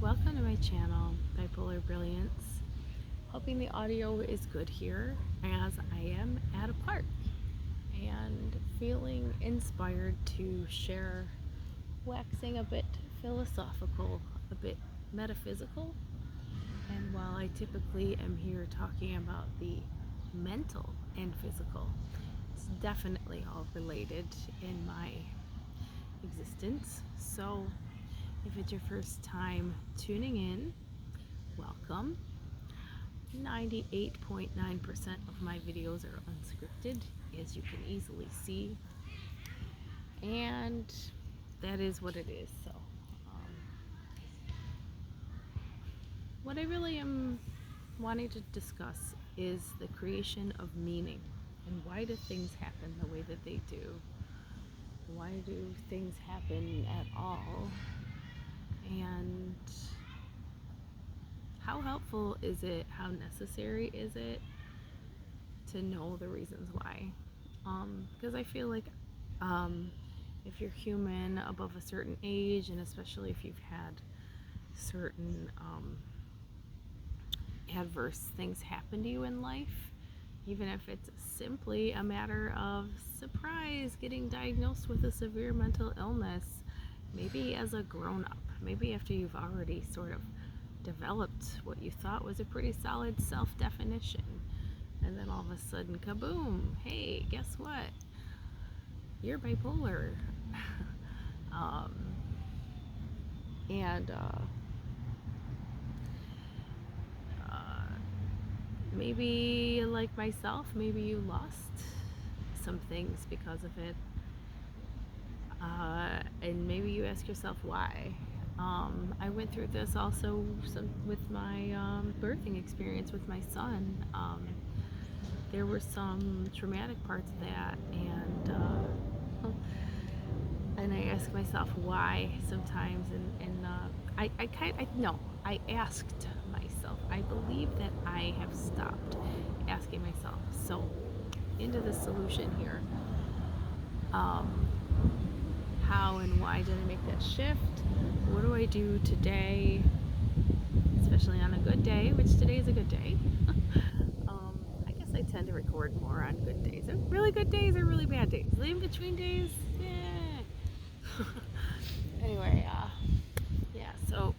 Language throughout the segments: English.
welcome to my channel, Bipolar Brilliance. Hoping the audio is good here as I am at a park and feeling inspired to share, waxing a bit philosophical, a bit metaphysical. And while I typically am here talking about the mental and physical, it's definitely all related in my existence. So if it's your first time tuning in, welcome. 98.9% of my videos are unscripted, as you can easily see, and that is what it is. So what I really am wanting to discuss is the creation of meaning, and why do things happen the way that they do? Why do things happen at all? And how helpful is it, how necessary is it to know the reasons why? Because I feel like if you're human above a certain age, and especially if you've had certain adverse things happen to you in life, even if it's simply a matter of surprise, getting diagnosed with a severe mental illness, maybe as a grown-up, maybe after you've already sort of developed what you thought was a pretty solid self-definition, and then all of a sudden, kaboom, hey, guess what? You're bipolar. and maybe like myself, maybe you lost some things because of it, and maybe you ask yourself why. I went through this also with my birthing experience with my son. There were some traumatic parts of that, and I ask myself why sometimes, and I asked myself. I believe that I have stopped asking myself. So into the solution here. How and why did I make that shift? What do I do today, especially on a good day, which today is a good day? I guess I tend to record more on good days. Really good days or really bad days. The in-between days, anyway, yeah, so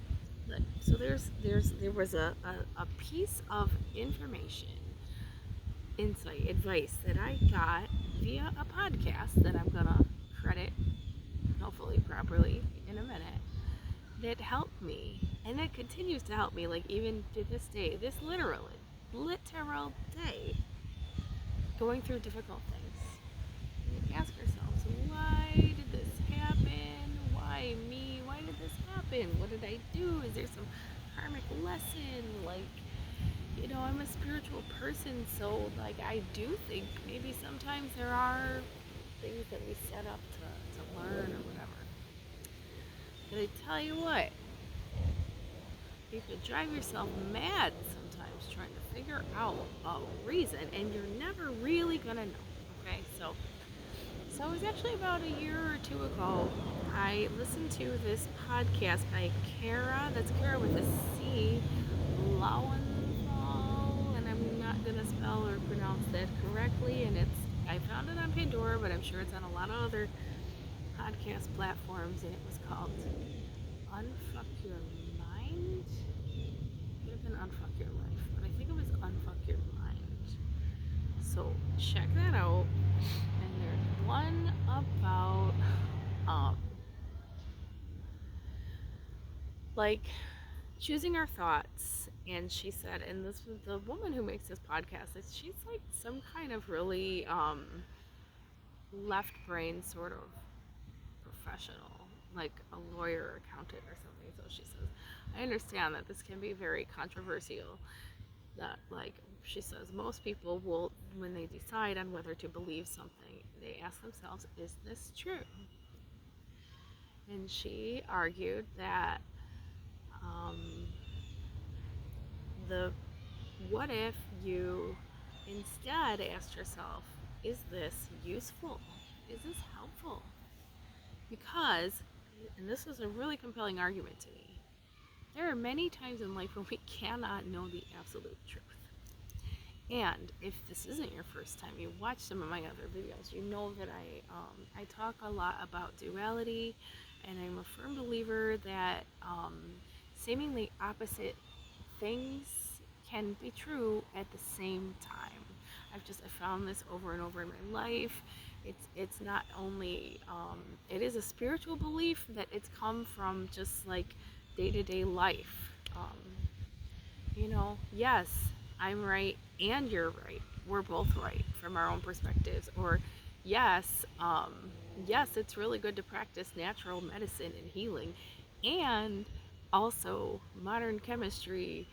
there was a piece of information, insight, advice that I got via a podcast that I'm gonna credit, hopefully properly, in a minute, that helped me, and that continues to help me, like even to this day, this literal day, going through difficult things. You ask yourselves, why did this happen? Why me? Why did this happen? What did I do? Is there some karmic lesson? Like, I'm a spiritual person, so like I do think maybe sometimes there are things that we set up to learn or whatever. But I tell you what, you could drive yourself mad sometimes trying to figure out a reason, and you're never really gonna know. Okay, so it was actually about a year or two ago. I listened to this podcast by Kara. That's Kara with a C, LOEWENTHEIL, and I'm not gonna spell or pronounce that correctly. And I found it on Pandora, but I'm sure it's on a lot of other podcast platforms. And it was called Unfuck Your Mind. It could have been Unfuck Your Life, but I think it was Unfuck Your Mind. So check that out. And there's one about like choosing our thoughts, and she said, and this was the woman who makes this podcast, she's like some kind of really left brain sort of professional, like a lawyer, accountant, or something. So she says, I understand that this can be very controversial, that like she says most people will, when they decide on whether to believe something, they ask themselves, is this true? And she argued that the what if you instead asked yourself, is this useful? Is this helpful? Because, and this was a really compelling argument to me, there are many times in life when we cannot know the absolute truth. And if this isn't your first time, you watch some of my other videos, you know that I talk a lot about duality, and I'm a firm believer that seemingly opposite things can be true at the same time. I found this over and over in my life. It's not only it is a spiritual belief that it's come from just like day-to-day life. Yes, I'm right and you're right. We're both right from our own perspectives. Or yes, yes, it's really good to practice natural medicine and healing, and also modern chemistry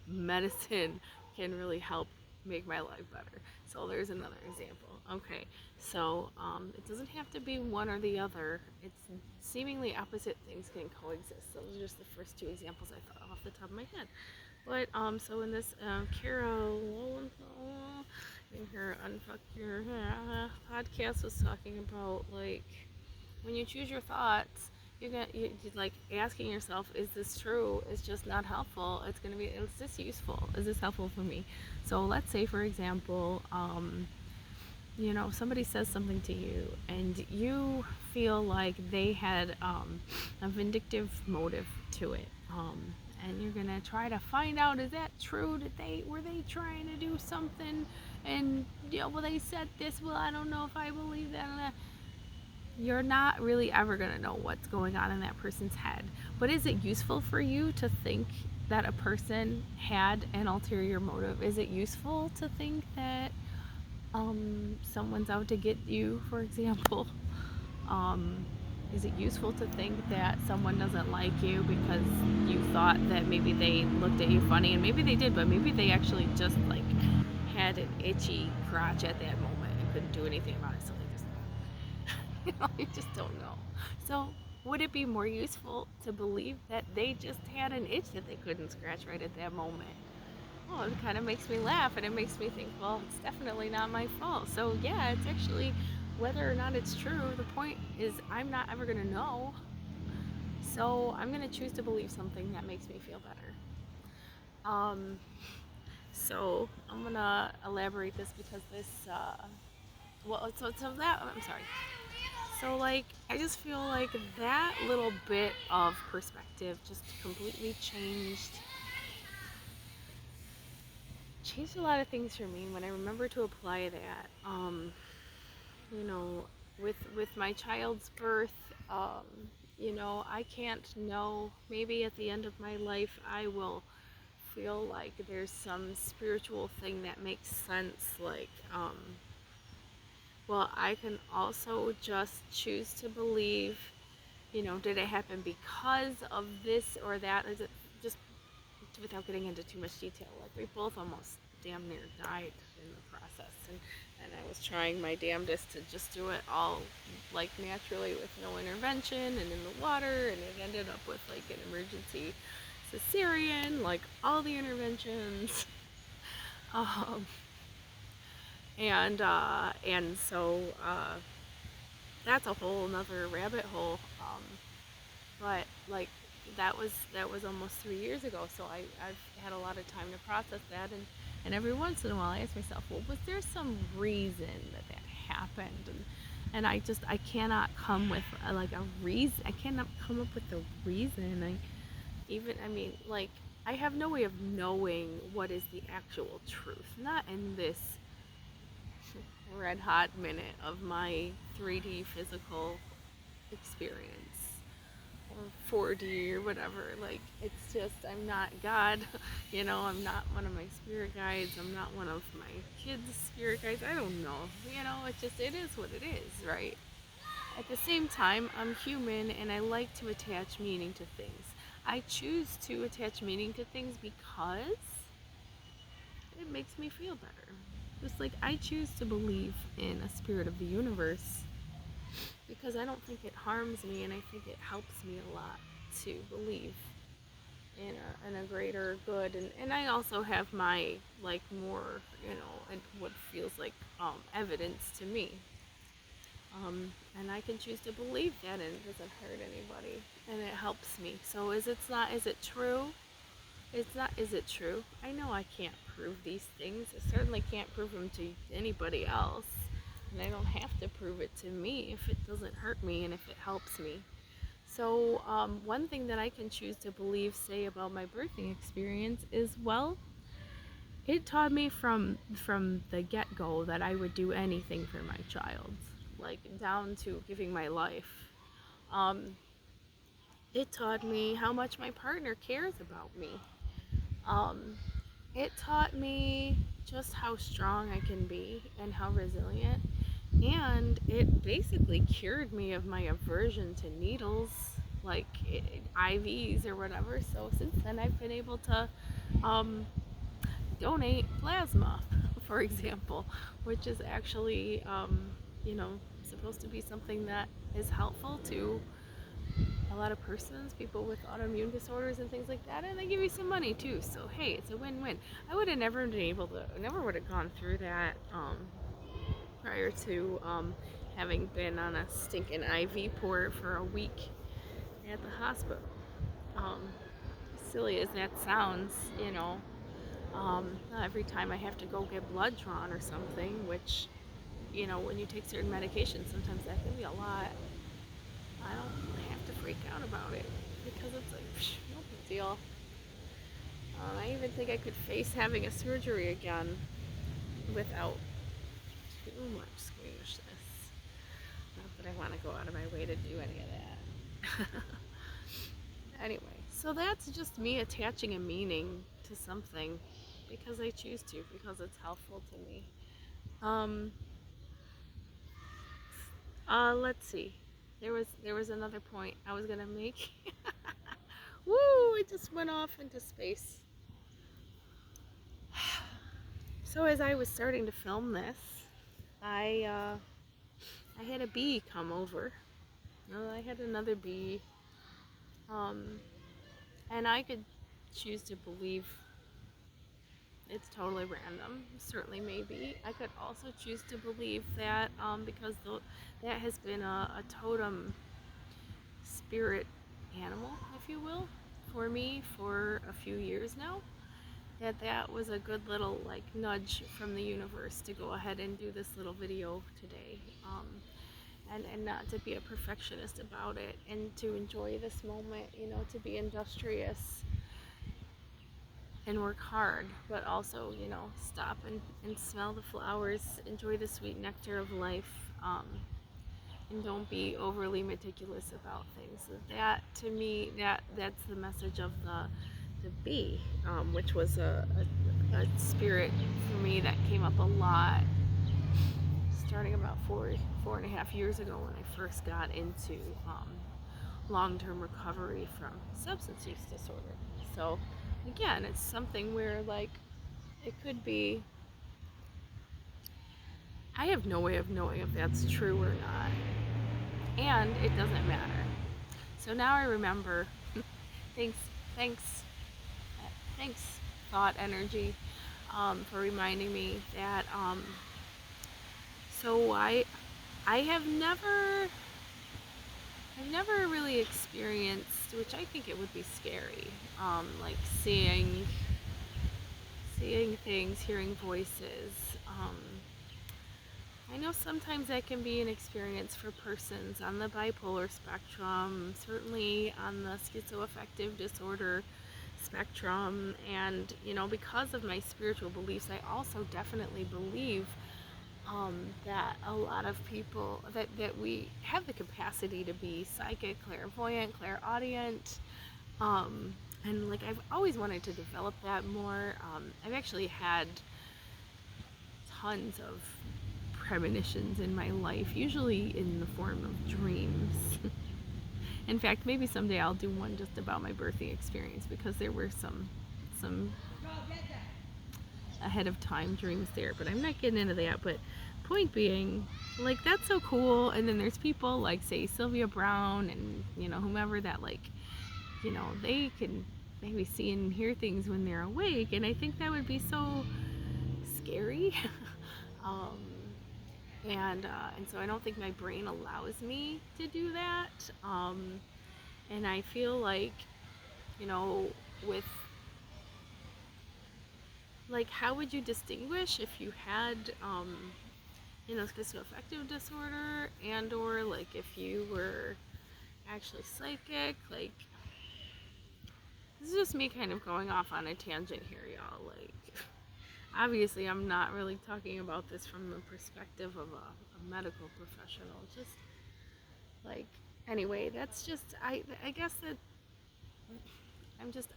medicine can really help make my life better. So there's another example. Okay, so it doesn't have to be one or the other. It's seemingly opposite things can coexist. Those are just the first two examples I thought off the top of my head. But so in this Carol Lowenthal in her Unfuck Your podcast was talking about like when you choose your thoughts, you like asking yourself, is this true? It's just not helpful. It's gonna be, is this useful? Is this helpful for me? So let's say, for example, somebody says something to you, and you feel like they had a vindictive motive to it, and you're gonna try to find out, is that true? Were they trying to do something? And well, they said this. Well, I don't know if I believe that. You're not really ever going to know what's going on in that person's head. But is it useful for you to think that a person had an ulterior motive? Is it useful to think that someone's out to get you, for example? Is it useful to think that someone doesn't like you because you thought that maybe they looked at you funny, and maybe they did, but maybe they actually just like had an itchy crotch at that moment and couldn't do anything about it, so they just you just don't know. So would it be more useful to believe that they just had an itch that they couldn't scratch right at that moment? Well, it kind of makes me laugh, and it makes me think, well, it's definitely not my fault. So yeah, it's actually, whether or not it's true, the point is I'm not ever going to know. So I'm going to choose to believe something that makes me feel better. So I'm going to elaborate this because this, I'm sorry. So like, I just feel like that little bit of perspective just completely changed a lot of things for me when I remember to apply that. With my child's birth, I can't know, maybe at the end of my life I will feel like there's some spiritual thing that makes sense, like well, I can also just choose to believe, did it happen because of this or that? Is it just, without getting into too much detail, like we both almost damn near died in the process, and I was trying my damnedest to just do it all like naturally with no intervention and in the water, and it ended up with like an emergency cesarean, like all the interventions. And so that's a whole another rabbit hole. But like that was almost 3 years ago, so I've had a lot of time to process that, and every once in a while I ask myself, well, was there some reason that happened? And I cannot come with like a reason. I cannot come up with a reason. I have no way of knowing what is the actual truth. Not in this red hot minute of my 3D physical experience, or 4D or whatever. Like, it's just, I'm not God, I'm not one of my spirit guides, I'm not one of my kids' spirit guides, I don't know, it is what it is, right? At the same time, I'm human, and I like to attach meaning to things. I choose to attach meaning to things because it makes me feel better. Just like I choose to believe in a spirit of the universe because I don't think it harms me, and I think it helps me a lot to believe in a greater good. And I also have my like more, and what feels like evidence to me. And I can choose to believe that, and it doesn't hurt anybody, and it helps me. So is it true? It's not, is it true? I know I can't prove these things. I certainly can't prove them to anybody else. And I don't have to prove it to me if it doesn't hurt me and if it helps me. So one thing that I can choose to believe, say, about my birthing experience is, well, it taught me from the get-go that I would do anything for my child, like down to giving my life. Um, it taught me how much my partner cares about me. Um, it taught me just how strong I can be and how resilient. And it basically cured me of my aversion to needles, like IVs or whatever. So since then, I've been able to um, donate plasma, for example, which is actually, you know, supposed to be something that is helpful to a lot of persons, people with autoimmune disorders and things like that, and they give you some money too. So hey, it's a win-win. I would have never been able to, never would have gone through that prior to having been on a stinking IV port for a week at the hospital. Um, Silly as that sounds, you know, every time I have to go get blood drawn or something, which, you know, when you take certain medications, sometimes that can be a lot. I don't have to freak out about it because it's like, no big deal. I even think I could face having a surgery again without too much squeamishness. Not that I want to go out of my way to do any of that. Anyway, so that's just me attaching a meaning to something because I choose to, because it's helpful to me. Let's see. There was another point I was gonna make. Woo! It just went off into space. So as I was starting to film this, I had a bee come over. I had another bee, and I could choose to believe it's totally random. Certainly, maybe I could also choose to believe that because that has been a totem spirit animal, if you will, for me for a few years now. That was a good little like nudge from the universe to go ahead and do this little video today, and not to be a perfectionist about it, and to enjoy this moment, you know, to be industrious and work hard, but also, you know, stop and smell the flowers, enjoy the sweet nectar of life, and don't be overly meticulous about things. So that, to me, that's the message of the bee, which was a spirit for me that came up a lot starting about 4.5 years ago when I first got into long-term recovery from substance use disorder. So again, it's something where, like, it could be, I have no way of knowing if that's true or not, and it doesn't matter. So now I remember. thanks thanks thanks thought energy, for reminding me that so I've never really experienced, which I think it would be scary, like seeing things, hearing voices. I know sometimes that can be an experience for persons on the bipolar spectrum, certainly on the schizoaffective disorder spectrum, and, you know, because of my spiritual beliefs, I also definitely believe that a lot of people, that we have the capacity to be psychic, clairvoyant, clairaudient, and like I've always wanted to develop that more. I've actually had tons of premonitions in my life, usually in the form of dreams. In fact, maybe someday I'll do one just about my birthing experience, because there were some ahead of time dreams there, but I'm not getting into that. But point being, like, that's so cool. And then there's people like, say, Sylvia Brown and, you know, whomever, that, like, you know, they can maybe see and hear things when they're awake, and I think that would be so scary. um, And so I don't think my brain allows me to do that. And I feel like, you know, with like, how would you distinguish if you had, schizoaffective disorder, and or like if you were actually psychic? Like, this is just me kind of going off on a tangent here, y'all. Like, obviously, I'm not really talking about this from the perspective of a medical professional. Just like, anyway, that's just, I guess that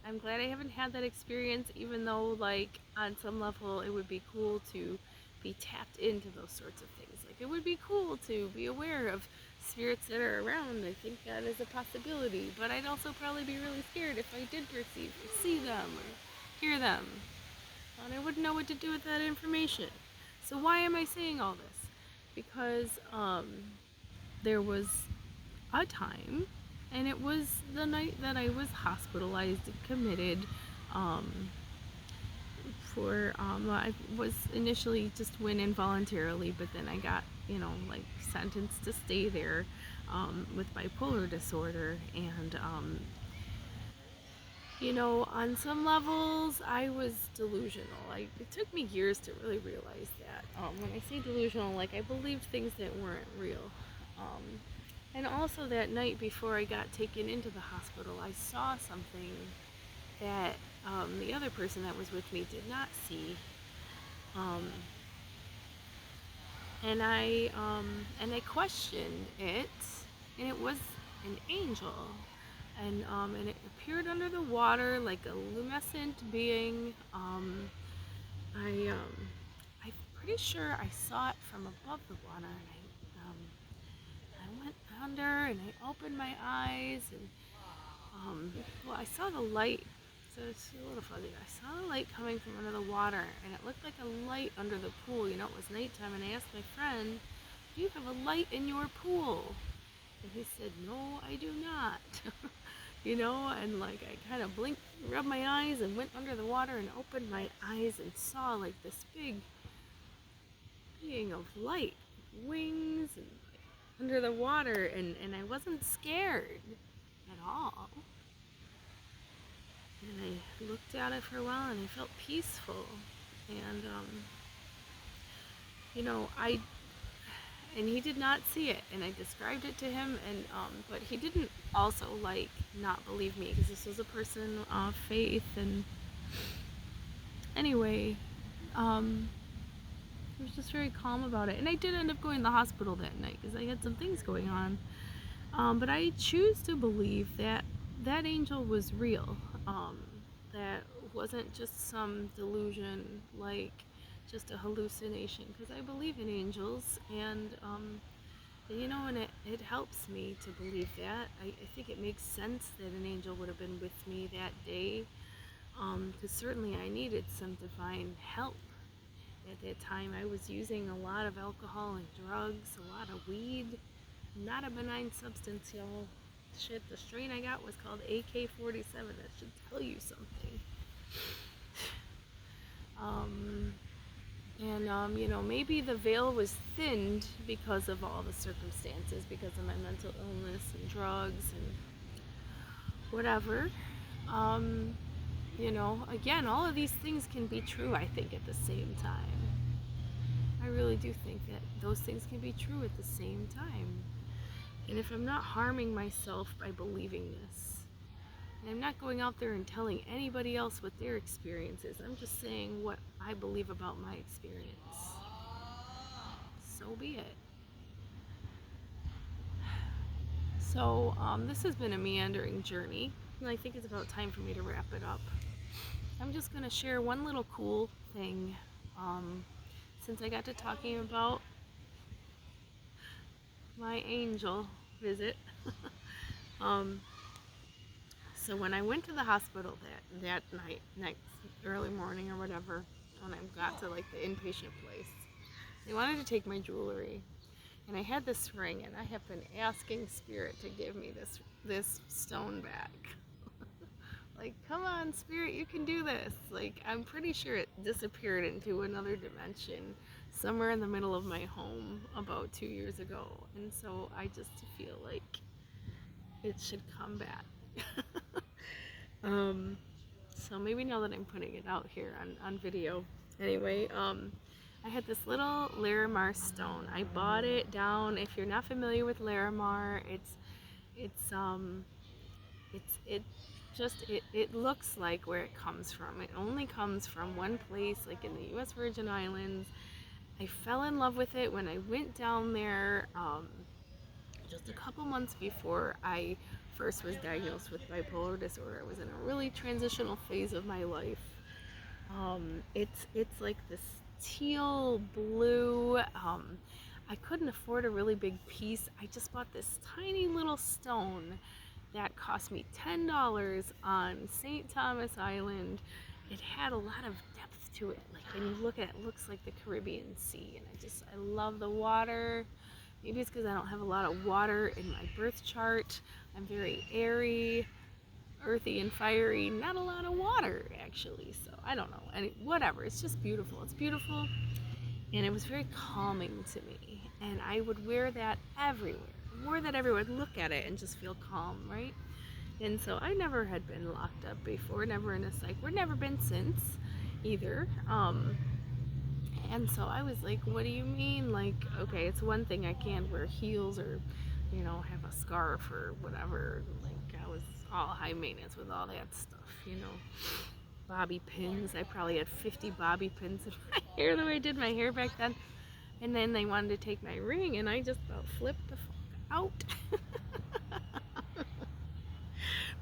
I'm glad I haven't had that experience, even though, like, on some level, it would be cool to be tapped into those sorts of things. Like, it would be cool to be aware of spirits that are around. I think that is a possibility, but I'd also probably be really scared if I did perceive or see them or hear them, and I wouldn't know what to do with that information. So why am I saying all this? Because there was a time, and it was the night that I was hospitalized and committed I was initially just went in voluntarily, but then I got, like, sentenced to stay there with bipolar disorder. And on some levels, I was delusional. It took me years to really realize that. When I say delusional, like, I believed things that weren't real. And also that night before I got taken into the hospital, I saw something that the other person that was with me did not see. And I questioned it, and it was an angel. And it appeared under the water like a luminescent being. I'm pretty sure I saw it from above the water, and I went under and I opened my eyes, and I saw the light. So it's a little fuzzy. I saw the light coming from under the water, and it looked like a light under the pool. It was nighttime, and I asked my friend, "Do you have a light in your pool?" And he said, "No, I do not." And like, I kind of blinked, rubbed my eyes, and went under the water and opened my eyes and saw like this big being of light, wings, and like, under the water, and I wasn't scared at all. And I looked at it for a while, and I felt peaceful. And and he did not see it, and I described it to him, and but he didn't also, like, not believe me, because this was a person of faith. And anyway, he was just very calm about it. And I did end up going to the hospital that night because I had some things going on. But I choose to believe that that angel was real. That wasn't just some delusion, like just a hallucination, because I believe in angels. And it helps me to believe that. I think it makes sense that an angel would have been with me that day, because certainly I needed some divine help. At that time, I was using a lot of alcohol and drugs, a lot of weed. Not a benign substance, y'all. Shit, the strain I got was called AK-47. That should tell you something. Maybe the veil was thinned because of all the circumstances, because of my mental illness and drugs and whatever. Again, all of these things can be true, I think, at the same time. I really do think that those things can be true at the same time. And if I'm not harming myself by believing this, and I'm not going out there and telling anybody else what their experience is, I'm just saying what I believe about my experience, so be it. So this has been a meandering journey, and I think it's about time for me to wrap it up. I'm just going to share one little cool thing. Since I got to talking about my angel visit. So when I went to the hospital that night, next early morning or whatever, when I got to like the inpatient place, they wanted to take my jewelry, and I had this ring, and I have been asking Spirit to give me this stone back. Like, come on, Spirit, you can do this. Like, I'm pretty sure it disappeared into another dimension somewhere in the middle of my home about 2 years ago. And so I just feel like it should come back. So maybe now that I'm putting it out here on video. Anyway, I had this little Larimar stone. I bought it down. If you're not familiar with Larimar, it looks like where it comes from. It only comes from one place, like in the U.S. Virgin Islands. I fell in love with it when I went down there just a couple months before I first was diagnosed with bipolar disorder. I was in a really transitional phase of my life. It's like this teal blue. I couldn't afford a really big piece. I just bought this tiny little stone that cost me $10 on St. Thomas Island. It had a lot of depth to it. Like when you look at it, it looks like the Caribbean Sea, and I love the water. Maybe it's because I don't have a lot of water in my birth chart. I'm very airy, earthy, and fiery. Not a lot of water, actually. So I don't know. Whatever. It's just beautiful. It's beautiful. And it was very calming to me. And I would wear that everywhere. I wore that everywhere. I'd look at it and just feel calm, right? And so I never had been locked up before. Never in a psych ward. Never been since either. And so I was like, what do you mean? Like, okay, it's one thing I can't wear heels or, have a scarf or whatever. Like, I was all high maintenance with all that stuff, Bobby pins. I probably had 50 bobby pins in my hair the way I did my hair back then. And then they wanted to take my ring, and I just about flipped the fuck out.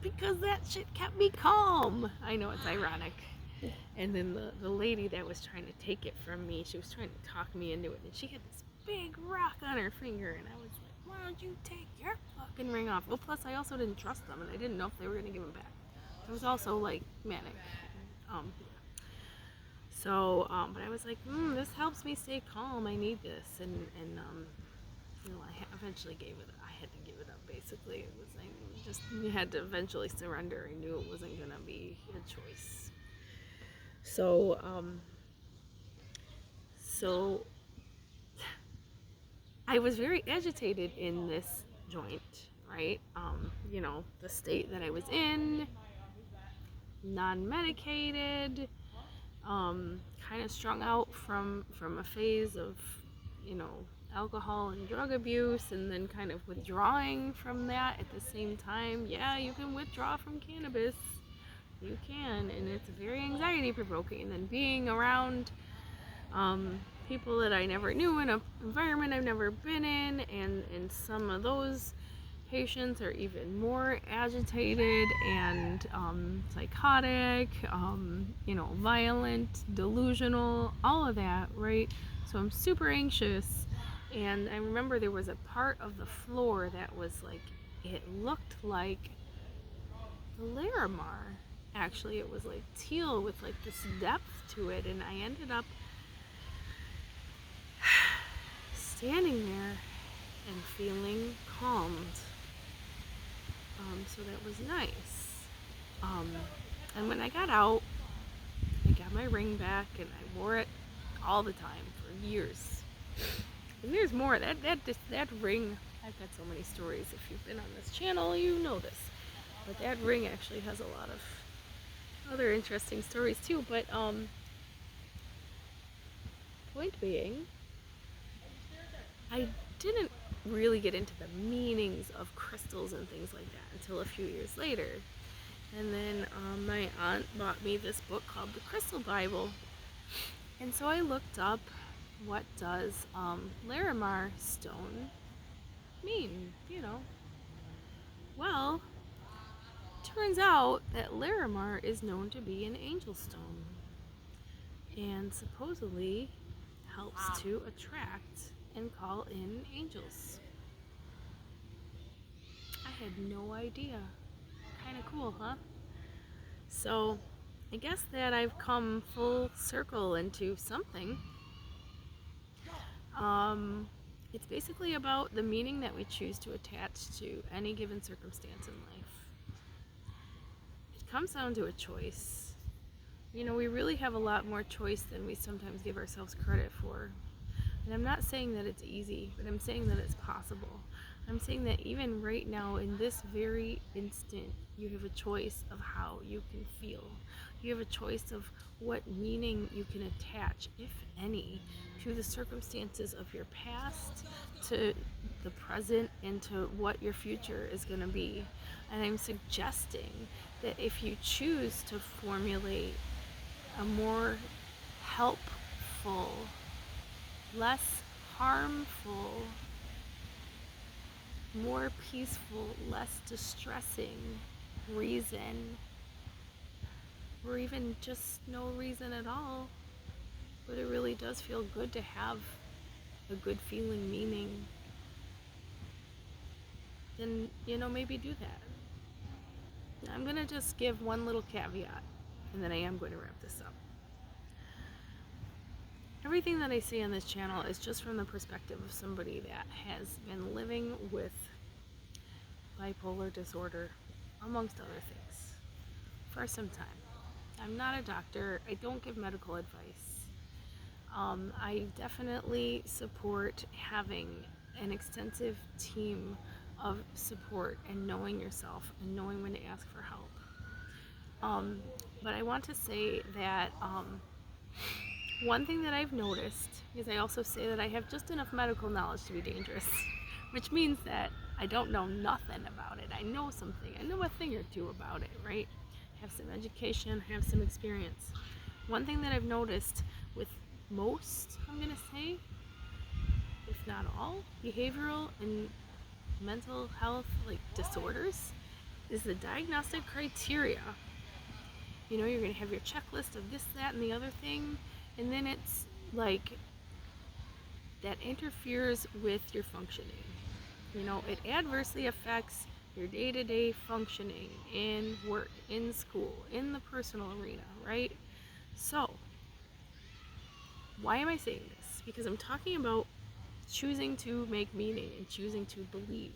Because that shit kept me calm. I know it's ironic. And then the lady that was trying to take it from me, she was trying to talk me into it, and she had this big rock on her finger, and I was like, why don't you take your fucking ring off? Well, plus I also didn't trust them, and I didn't know if they were going to give them back. I was also like manic. But I was like, this helps me stay calm. I need this, and I eventually gave it. I had to give it up. Basically, it was you had to eventually surrender. I knew it wasn't gonna be a choice. So I was very agitated in this joint, right? The state that I was in, non-medicated, kind of strung out from a phase of, alcohol and drug abuse, and then kind of withdrawing from that at the same time. Yeah, you can withdraw from cannabis. You can, and it's very anxiety provoking. And then being around people that I never knew in an environment I've never been in, and some of those patients are even more agitated and psychotic, violent, delusional, all of that, right? So I'm super anxious, and I remember there was a part of the floor that was like, it looked like the Larimar. Actually, it was like teal with like this depth to it, and I ended up standing there and feeling calmed. So that was nice. And when I got out, I got my ring back, and I wore it all the time for years. And there's more. That ring, I've got so many stories. If you've been on this channel, you know this. But that ring actually has a lot of other interesting stories too. But point being, I didn't really get into the meanings of crystals and things like that until a few years later. And then my aunt bought me this book called The Crystal Bible. And so I looked up, what does Larimar stone mean, Well, turns out that Larimar is known to be an angel stone, and supposedly helps to attract and call in angels. I had no idea. Kind of cool, huh? So I guess that I've come full circle into something. It's basically about the meaning that we choose to attach to any given circumstance in life. It comes down to a choice. We really have a lot more choice than we sometimes give ourselves credit for. And I'm not saying that it's easy, but I'm saying that it's possible. I'm saying that even right now, in this very instant, you have a choice of how you can feel. You have a choice of what meaning you can attach, if any, to the circumstances of your past, to the present, and to what your future is going to be. And I'm suggesting that if you choose to formulate a more helpful, less harmful, more peaceful, less distressing reason, or even just no reason at all, but it really does feel good to have a good feeling meaning, then, maybe do that. I'm going to just give one little caveat, and then I am going to wrap this up. Everything that I say on this channel is just from the perspective of somebody that has been living with bipolar disorder, amongst other things, for some time. I'm not a doctor. I don't give medical advice. I definitely support having an extensive team of support and knowing yourself and knowing when to ask for help. But I want to say that one thing that I've noticed is I also say that I have just enough medical knowledge to be dangerous, which means that I don't know nothing about it. I know something. I know a thing or two about it, right? Have some education, have some experience. One thing that I've noticed with most, I'm going to say, if not all, behavioral and mental health disorders is the diagnostic criteria. You're going to have your checklist of this, that, and the other thing, and then it's like that interferes with your functioning. It adversely affects your day-to-day functioning in work, in school, in the personal arena, right? So, why am I saying this? Because I'm talking about choosing to make meaning and choosing to believe.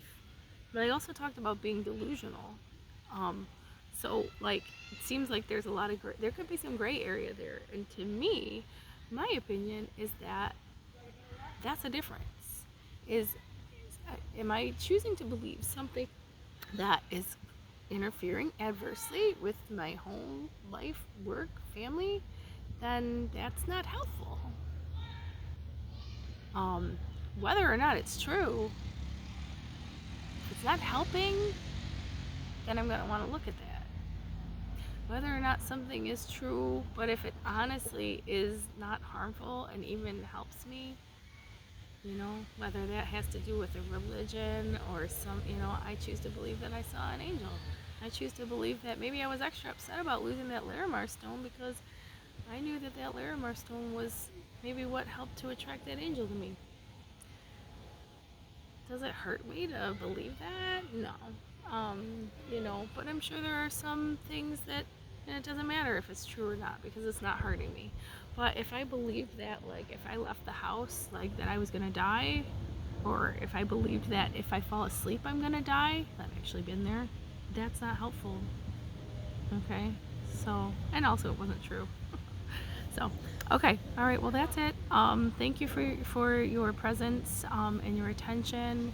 But I also talked about being delusional. So, it seems like there's a lot of there could be some gray area there. And to me, my opinion is that that's a difference. Am I choosing to believe something that is interfering adversely with my home life, work, family? Then that's not helpful. Whether or not it's true, if it's not helping, then I'm going to want to look at that. Whether or not something is true, but if it honestly is not harmful and even helps me, whether that has to do with a religion or I choose to believe that I saw an angel. I choose to believe that maybe I was extra upset about losing that Larimar stone because I knew that Larimar stone was maybe what helped to attract that angel to me. Does it hurt me to believe that? No. But I'm sure there are some things that it doesn't matter if it's true or not because it's not hurting me. But if I believed that, if I left the house, that I was gonna die, or if I believed that if I fall asleep I'm gonna die, I've actually been there, that's not helpful. Okay? So, and also it wasn't true. So, okay, all right, well that's it. Thank you for your presence and your attention.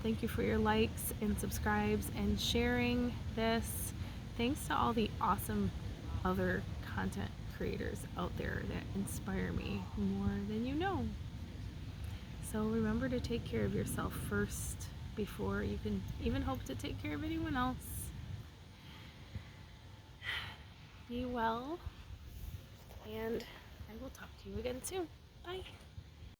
Thank you for your likes and subscribes and sharing this. Thanks to all the awesome other content creators out there that inspire me more than you know. So remember to take care of yourself first before you can even hope to take care of anyone else. Be well, and I will talk to you again soon. Bye.